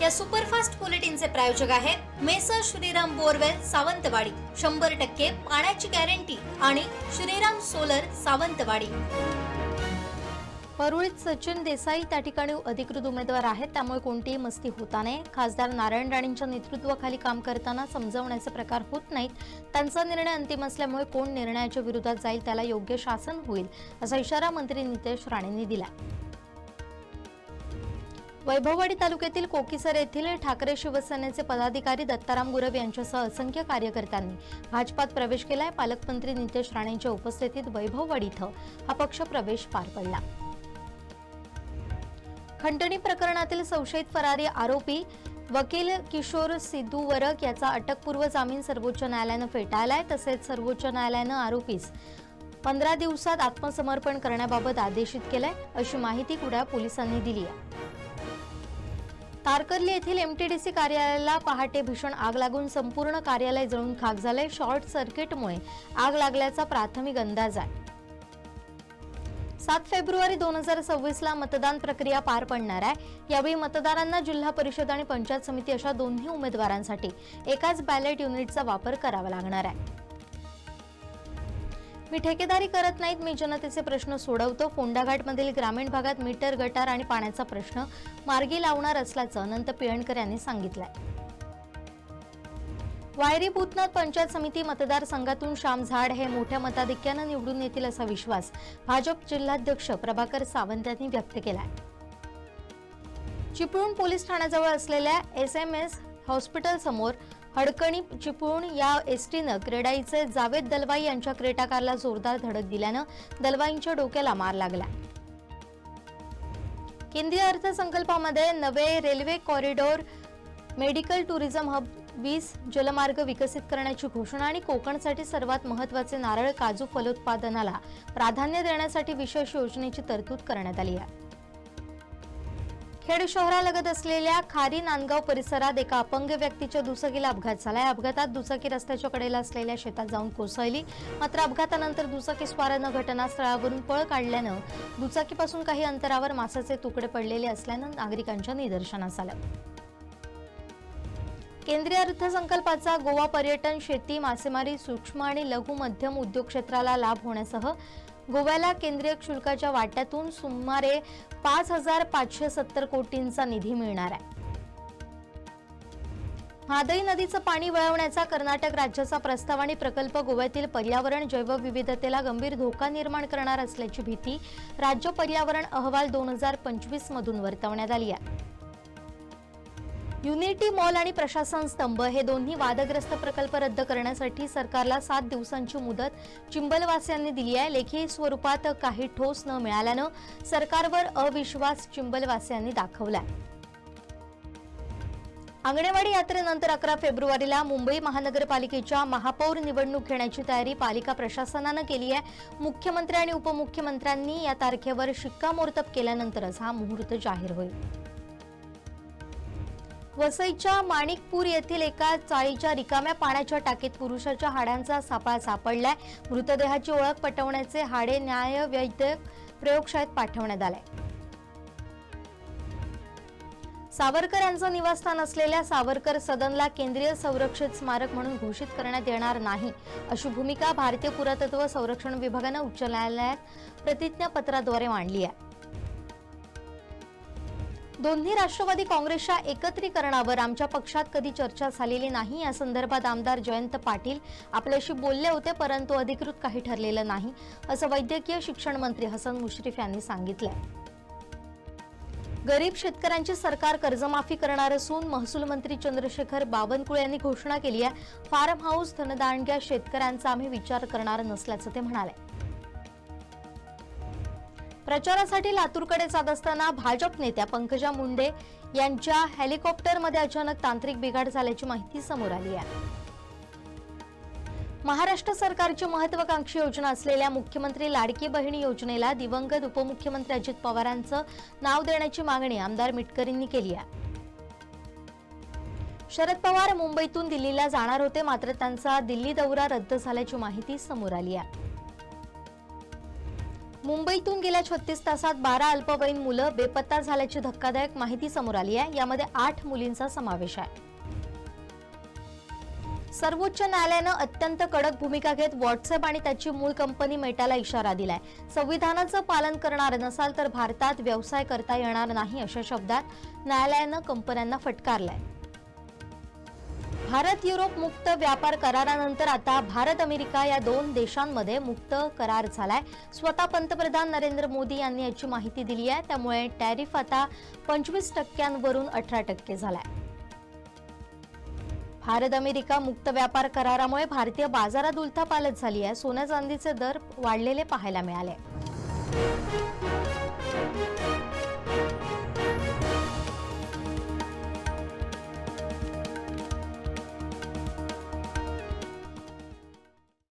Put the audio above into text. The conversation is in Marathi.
या सुपरफास्ट बुलेटिनचे प्रायोजक आहेत मेसर श्रीराम बोरवेल सावंतवाडी, 100% पाण्याची गॅरंटी आणि श्रीराम सोलर सावंतवाडी। परुळीत सचिन देसाई त्या ठिकाणी अधिकृत उमेदवार आहेत, त्यामुळे कोणतीही मस्ती होता नाही। खासदार नारायण राणेंच्या नेतृत्वाखाली काम करताना समजावण्याचे प्रकार होत नाहीत। त्यांचा निर्णय अंतिम असल्यामुळे कोण निर्णयाच्या विरोधात जाईल त्याला योग्य शासन होईल, असा इशारा मंत्री नितेश राणेंनी दिला। वैभववाडी तालुक्यातील कोकीसर येथील ठाकरे शिवसेनेचे पदाधिकारी दत्ताराम गुरव यांच्यासह असंख्य कार्यकर्त्यांनी भाजपात प्रवेश केलाय। पालकमंत्री नितेश राणेंच्या उपस्थितीत वैभववाडी इथं हा पक्ष प्रवेश पार पडला। खंडणी प्रकरणातील संशयित फरारी आरोपी वकील किशोर सिद्धू वरक याचा अटकपूर्व जामीन सर्वोच्च न्यायालयानं फेटाळलाय। तसेच सर्वोच्च न्यायालयानं आरोपीस 15 दिवसात आत्मसमर्पण करण्याबाबत आदेशित केलंय, अशी माहिती कुडाळ पोलिसांनी दिली आहे। तारकर्ली येथील एमटीडीसी कार्यालयाला पहाटे भीषण आग लागून संपूर्ण कार्यालय जळून खाक झाले। शॉर्ट सर्किटमुळे आग लागल्याचा प्राथमिक अंदाज आहे। 7 फेब्रुवारी 2026 ला मतदान प्रक्रिया पार पडणार आहे। यावेळी मतदारांना जिल्हा परिषद आणि पंचायत समिती अशा दोन्ही उमेदवारांसाठी एकाच बॅलेट युनिटचा वापर करावा लागणार आहे। मी ठेकेदारी करत नाहीत, मी जनतेचे प्रश्न सोडवतो। फोंडाघाटमधील ग्रामीण भागात मीटर, गटार आणि पाण्याचा प्रश्न मार्गी लावणार असल्याचं अनंत पिळणकर यांनी सांगितलंय। वायरी भूतनाथ पंचायत समिती मतदारसंघातून श्याम झाड हे मोठ्या मताधिक्यानं निवडून येतील असा विश्वास भाजप जिल्हाध्यक्ष प्रभाकर सावंत यांनी व्यक्त केलाय। चिपळूण पोलीस ठाण्याजवळ असलेल्या SMS हॉस्पिटल समोर हडकणी चिपळूण या एसटीनं क्रेडाईचे जावेद दलवाई यांच्या क्रेटा कारला जोरदार धडक दिल्यानं दलवाईंच्या डोक्याला मार लागला। केंद्रीय अर्थसंकल्पामध्ये नवे railway corridor, medical tourism hub, 20 जलमार्ग विकसित करण्याची घोषणा आणि कोकणसाठी सर्वात महत्त्वाचे नारळ काजू फलोत्पादनाला प्राधान्य देण्यासाठी विशेष योजनेची तरतूद करण्यात आली आहे। खेड शहरालगत असलेल्या खारी नांदगाव परिसरात एका अपंग व्यक्तीच्या दुचाकीला अपघात झाला। या अपघातात दुचाकी रस्त्याच्या कडेला असलेल्या शेतात जाऊन कोसळली। मात्र अपघातानंतर दुचाकी स्वारानं घटनास्थळावरून पळ काढल्यानं दुचाकीपासून काही अंतरावर मांसाचे तुकडे पडलेले असल्यानं नागरिकांच्या निदर्शनास आलं। केंद्रीय अर्थसंकल्पाचा गोवा पर्यटन, शेती, मासेमारी, सूक्ष्म आणि लघु मध्यम उद्योग क्षेत्राला लाभ होण्यासह गोव्याला केंद्रीय शुल्काच्या वाट्यातून सुमारे 5,570 कोटींचा निधी मिळणार आहे। महादाई नदीचं पाणी वळवण्याचा कर्नाटक राज्याचा प्रस्ताव आणि प्रकल्प गोव्यातील पर्यावरण, जैवविविधतेला गंभीर धोका निर्माण करणार असल्याची भीती राज्य पर्यावरण अहवाल 2025 मधून वर्तवण्यात आली आहे। युनिटी मॉल आणि प्रशासन स्तंभ हे दोन्ही वादग्रस्त प्रकल्प रद्द करण्यासाठी सरकारला 7 दिवसांची मुदत चिंबलवासियांनी दिली आहे। लेखी स्वरूपात काही ठोस न मिळाल्यानं सरकारवर अविश्वास चिंबलवासियांनी दाखवलाय। अंगणेवाडी यात्रेनंतर 11 फेब्रुवारीला मुंबई महानगरपालिकेच्या महापौर निवडणूक घेण्याची तयारी पालिका प्रशासनानं केली आहे। मुख्यमंत्री आणि उपमुख्यमंत्र्यांनी या तारखेवर शिक्कामोर्तब केल्यानंतरच हा मुहूर्त जाहीर होईल। वसईच्या माणिकपूर येथील एका चाळीच्या रिकाम्या पाण्याच्या टाकीत पुरुषाच्या हाडांचा सापळा सापडलाय। मृतदेहाची ओळख पटवण्याचे हाडे न्यायवैद्यक प्रयोगशाळेत पाठवण्यात आले। सावरकर यांचं निवासस्थान असलेल्या सावरकर सदनला केंद्रीय संरक्षित स्मारक म्हणून घोषित करण्यात येणार नाही, अशी भूमिका भारतीय पुरातत्व संरक्षण विभागानं उच्च न्यायालयात प्रतिज्ञापत्राद्वारे मांडली आहे। दोन्ही राष्ट्रवादी काँग्रेसच्या एकत्रीकरणावर आमच्या पक्षात कधी चर्चा झालेली नाही। या संदर्भात आमदार जयंत पाटील आपल्याशी बोलले होते, परंतु अधिकृत काही ठरलेलं नाही, असं वैद्यकीय शिक्षण मंत्री हसन मुश्रीफ यांनी सांगितलंय। गरीब शेतकऱ्यांची सरकार कर्जमाफी करणार असून महसूल मंत्री चंद्रशेखर बावनकुळे यांनी घोषणा केली आहे। फार्म हाऊस धनदांडग्या शेतकऱ्यांचा आम्ही विचार करणार नसल्याचं ते म्हणाले। प्रचारासाठी लातूरकडे जात असताना भाजप नेत्या पंकजा मुंडे यांच्या हेलिकॉप्टरमध्ये अचानक तांत्रिक बिघाड झाल्याची माहिती समोर आली आहे। महाराष्ट्र सरकारची महत्त्वाकांक्षी योजना असलेल्या मुख्यमंत्री लाडकी बहीण योजनेला दिवंगत उपमुख्यमंत्री अजित पवारांचं नाव देण्याची मागणी आमदार मिटकरींनी केली आहे। शरद पवार मुंबईतून दिल्लीला जाणार होते, मात्र त्यांचा दिल्ली दौरा रद्द झाल्याची माहिती समोर आली आहे। मुंबईतून गेल्या 36 तासात 12 अल्पवयीन मुलं बेपत्ता झाल्याची धक्कादायक माहिती समोर आली आहे. यामध्ये 8 मुलींचा समावेश आहे. सर्वोच्च न्यायालयानं अत्यंत कडक भूमिका घेत व्हॉट्सअप आणि त्याची मूळ कंपनी मेटाला इशारा दिलाय. संविधानाचं पालन करणार नसाल तर भारतात व्यवसाय करता येणार नाही अशा शब्दात न्यायालयानं कंपन्यांना फटकारलंय. भारत युरोप मुक्त व्यापार करारानंतर आता भारत अमेरिका या 2 देशांमध्ये मुक्त करार झालाय. स्वतः पंतप्रधान नरेंद्र मोदी यांनी याची माहिती दिली आहे. त्यामुळे टॅरिफ आता 25% वरून 18% झालाय. भारत अमेरिका मुक्त व्यापार करारामुळे भारतीय बाजारात उलथापालट झाली आहे. सोन्या चांदीचे दर वाढलेले पाहायला मिळाले.